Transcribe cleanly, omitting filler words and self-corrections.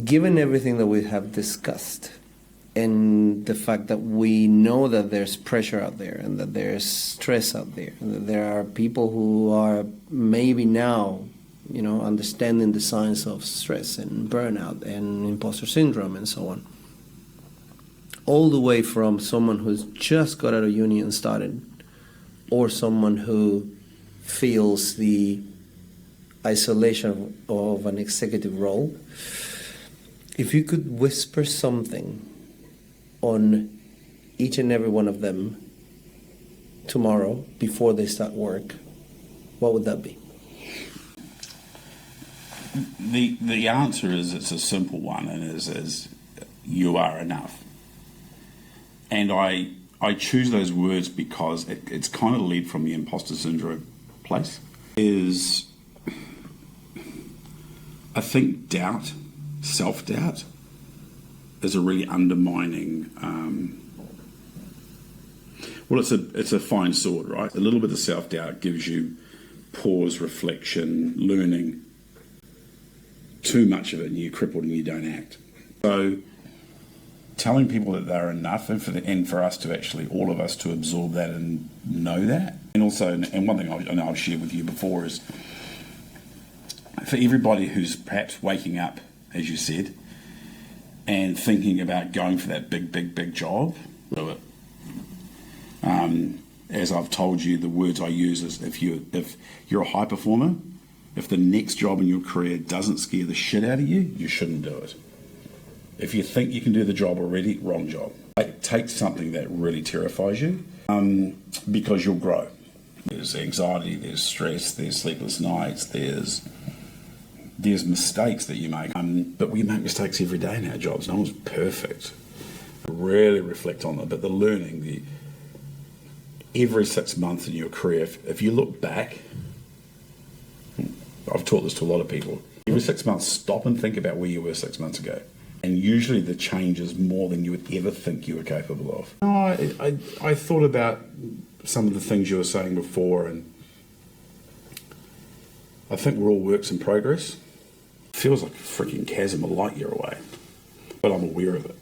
given everything that we have discussed, and the fact that we know that there's pressure out there and that there's stress out there, and that there are people who are maybe now, understanding the signs of stress and burnout and imposter syndrome and so on. All the way from someone who's just got out of uni and started, or someone who feels the isolation of an executive role. If you could whisper something on each and every one of them tomorrow before they start work, what would that be? The answer is, it's a simple one, and is you are enough. And I choose those words because it's kind of led from the imposter syndrome place. I think doubt, self-doubt, is a really undermining. It's a fine sword, right? A little bit of self-doubt gives you pause, reflection, learning. Too much of it, and you're crippled and you don't act. So, telling people that they're enough, and for us to actually, all of us, to absorb that and know that. And also, and one thing I know I've shared with you before is, for everybody who's perhaps waking up, as you said, and thinking about going for that big job, do it. As I've told you, the words I use is, if you're a high performer, if the next job in your career doesn't scare the shit out of you, you shouldn't do it. If you think you can do the job already, wrong job. Take something that really terrifies you, because you'll grow. There's anxiety, there's stress, there's sleepless nights, there's mistakes that you make. But we make mistakes every day in our jobs. No one's perfect. Really reflect on them. But the learning, every 6 months in your career, if you look back, I've taught this to a lot of people. Every 6 months, stop and think about where you were 6 months ago. And usually the change is more than you would ever think you were capable of. No, I thought about some of the things you were saying before, and I think we're all works in progress. It feels like a freaking chasm a light year away, but I'm aware of it.